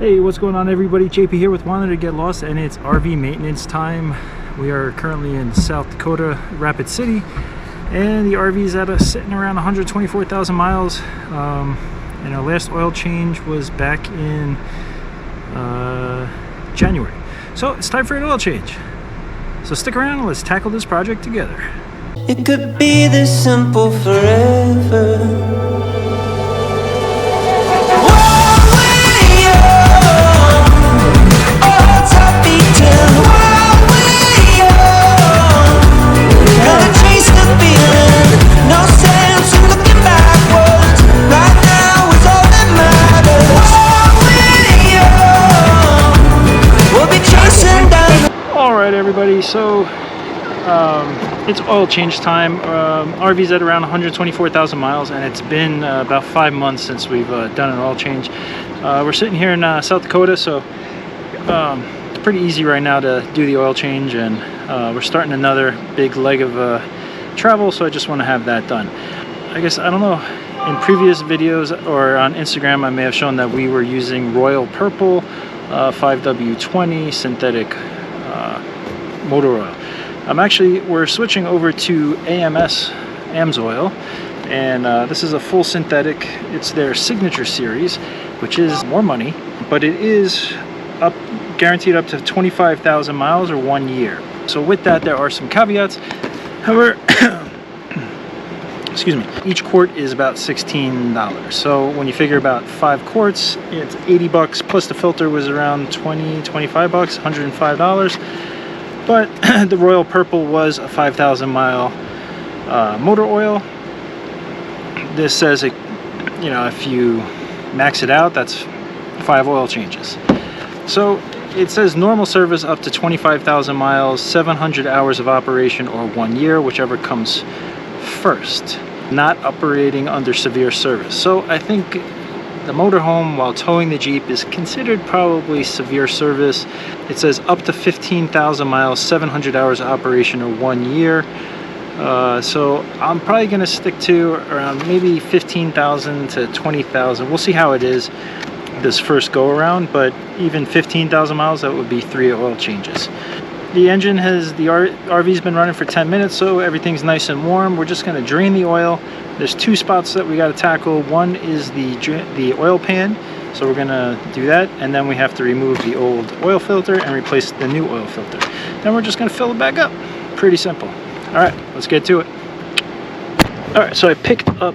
Hey, what's going on everybody? JP here with Wanted to Get Lost, and it's RV maintenance time. We are currently in South Dakota, Rapid City, and the RV is sitting around 124,000 miles. And our last oil change was back in January. So it's time for an oil change. So stick around and let's tackle this project together. It could be this simple forever. Alright everybody, so it's oil change time. RV's at around 124,000 miles, and it's been about 5 months since we've done an oil change. We're sitting here in South Dakota, so it's pretty easy right now to do the oil change, and we're starting another big leg of travel, so I just want to have that done. I guess, I don't know, in previous videos or on Instagram I may have shown that we were using Royal Purple 5W20 synthetic motor oil. We're switching over to Amsoil, and this is a full synthetic. It's their signature series, which is more money, but it is guaranteed up to 25,000 miles or 1 year. So with that, there are some caveats. However, excuse me, each quart is about $16. So when you figure about 5 quarts, it's 80 bucks, plus the filter was around 25 bucks, $105. But the Royal Purple was a 5,000 mile motor oil. This says, it, you know, if you max it out, that's 5 oil changes. So it says normal service up to 25,000 miles, 700 hours of operation, or 1 year, whichever comes first. Not operating under severe service. So I think the motorhome, while towing the Jeep, is considered probably severe service. It says up to 15,000 miles, 700 hours of operation, or 1 year. So I'm probably going to stick to around maybe 15,000 to 20,000. We'll see how it is this first go around, but even 15,000 miles, that would be 3 oil changes. The engine the RV's been running for 10 minutes, so everything's nice and warm. We're just going to drain the oil. There's 2 spots that we got to tackle. One is the oil pan, so we're going to do that, and then we have to remove the old oil filter and replace the new oil filter. Then we're just going to fill it back up. Pretty simple. Alright, let's get to it. Alright, so I picked up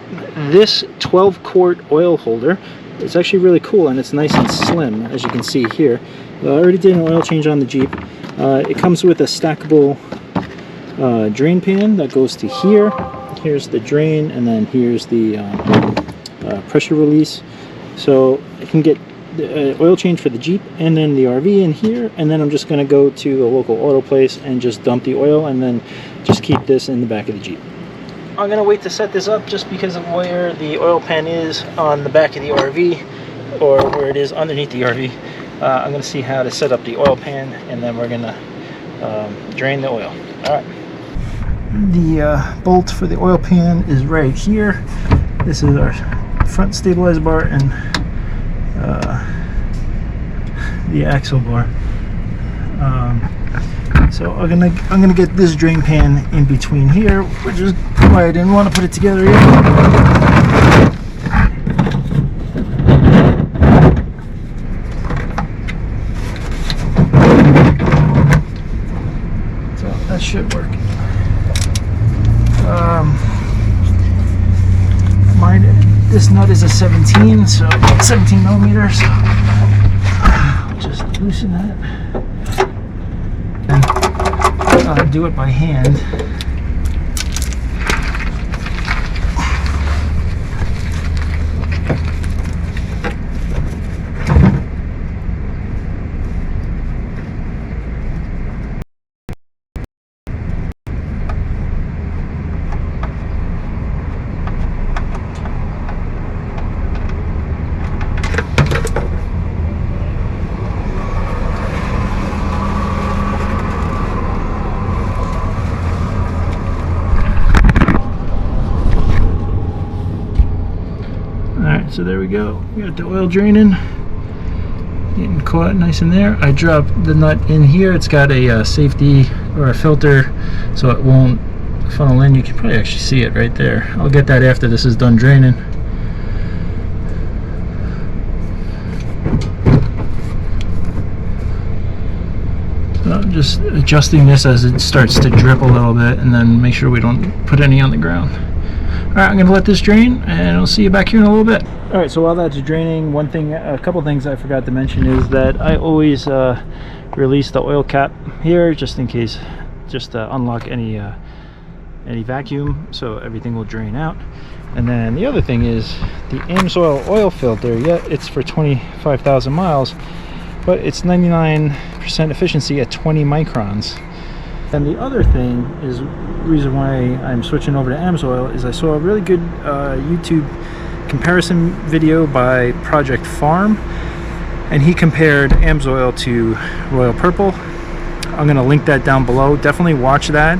this 12-quart oil holder. It's actually really cool, and it's nice and slim, as you can see here. I already did an oil change on the Jeep. It comes with a stackable drain pan that goes to here. Here's the drain, and then here's the pressure release. So I can get the oil change for the Jeep and then the RV in here, and then I'm just going to go to the local auto place and just dump the oil, and then just keep this in the back of the Jeep. I'm going to wait to set this up just because of where the oil pan is on the back of the RV, or where it is underneath the RV. I'm going to see how to set up the oil pan, and then we're going to drain the oil. Alright. The bolt for the oil pan is right here. This is our front stabilizer bar and the axle bar. So I'm gonna get this drain pan in between here, which is why I didn't want to put it together yet. Should work. This nut is a 17, so 17 millimeters. So I'll just loosen that and do it by hand. So there we go. We got the oil draining. Getting caught nice in there. I dropped the nut in here. It's got a safety or a filter so it won't funnel in. You can probably actually see it right there. I'll get that after this is done draining. So I'm just adjusting this as it starts to drip a little bit, and then make sure we don't put any on the ground. Alright, I'm going to let this drain, and I'll see you back here in a little bit. Alright, so while that's draining, a couple things I forgot to mention is that I always release the oil cap here, just in case, just to unlock any vacuum, so everything will drain out. And then the other thing is the Amsoil Oil Filter. Yeah, it's for 25,000 miles, but it's 99% efficiency at 20 microns. And the other thing is, the reason why I'm switching over to Amsoil is I saw a really good YouTube comparison video by Project Farm, and he compared Amsoil to Royal Purple. I'm gonna link that down below. Definitely watch that,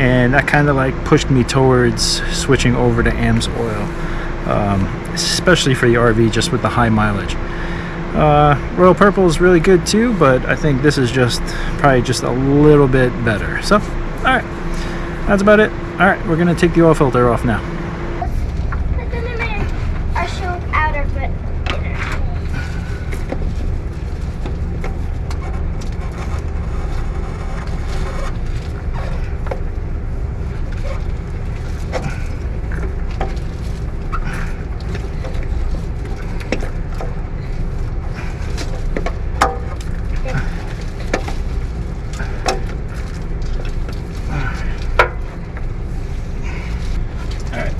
and that kind of like pushed me towards switching over to Amsoil, especially for the RV, just with the high mileage. Royal Purple is really good too, but I think this is probably just a little bit better. So, alright, that's about it. Alright, we're gonna take the oil filter off now. Put them in our shoe outer foot.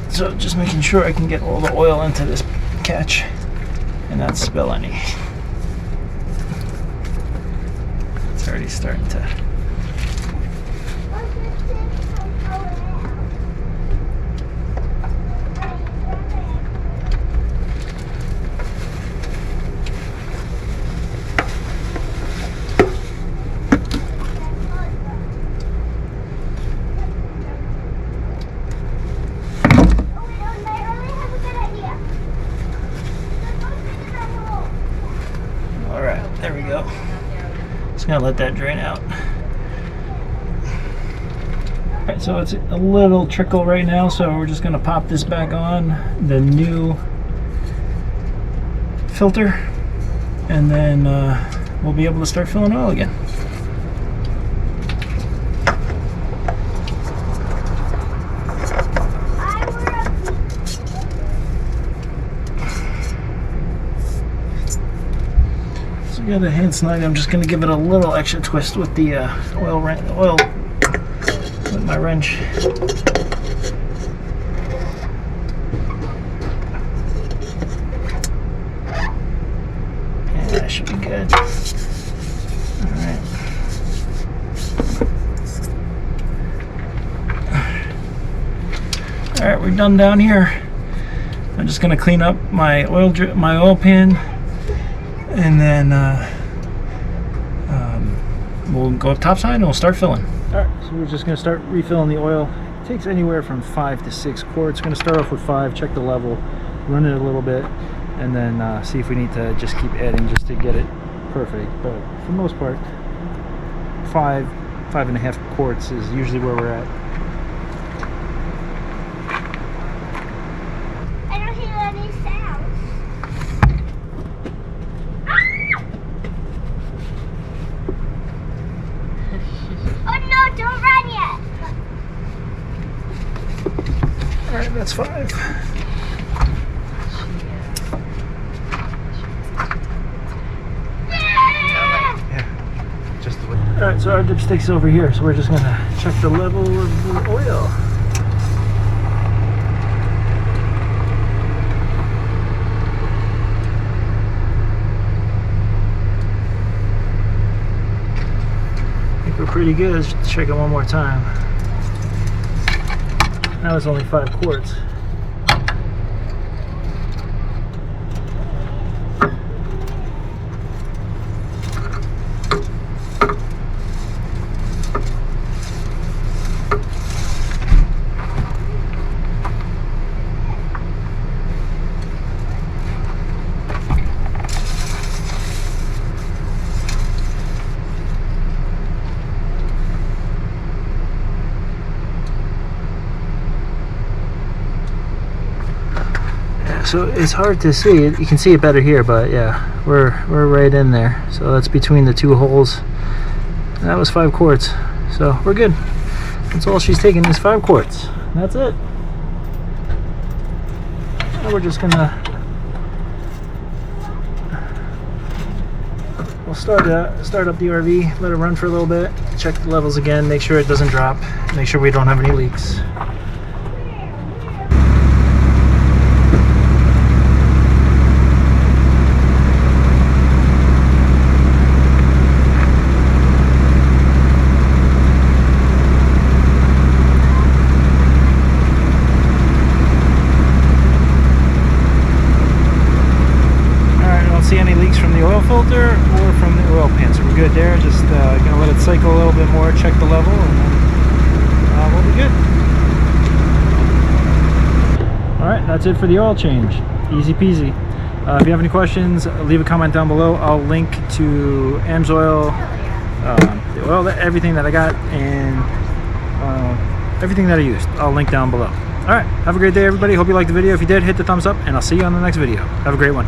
So just making sure I can get all the oil into this catch and not spill any. It's already starting to. There we go. Just gonna let that drain out. Alright, so it's a little trickle right now, so we're just gonna pop this back on the new filter, and then we'll be able to start filling oil again. Yeah, the hand snug, I'm just going to give it a little extra twist with the oil with my wrench. Yeah, that should be good. Alright. Alright, we're done down here. I'm just going to clean up my oil pan, and then we'll go up topside and we'll start filling. Alright, so we're just going to start refilling the oil. It takes anywhere from 5 to 6 quarts. Going to start off with 5, check the level, run it a little bit, and then see if we need to just keep adding just to get it perfect. But for the most part, 5.5 quarts is usually where we're at. I don't hear any sounds. Oh no, don't run yet. Alright, that's 5. Yeah, just the way. Alright, so our dipstick's over here, so we're just gonna check the level of the oil. I think we're pretty good. Let's check it one more time. Now it's only 5 quarts. So it's hard to see. You can see it better here, but yeah, we're right in there. So that's between the two holes. And that was 5 quarts. So we're good. That's all she's taking is 5 quarts. And that's it. Now we're just gonna start up the RV, let it run for a little bit, check the levels again, make sure it doesn't drop, make sure we don't have any leaks. See any leaks from the oil filter or from the oil pan, so we're good there. Just gonna let it cycle a little bit more, check the level, and then we'll be good. All right, that's it for the oil change. Easy peasy. If you have any questions, leave a comment down below. I'll link to Amsoil, the oil, everything that I got, and everything that I used. I'll link down below. All right, have a great day, everybody. Hope you liked the video. If you did, hit the thumbs up, and I'll see you on the next video. Have a great one.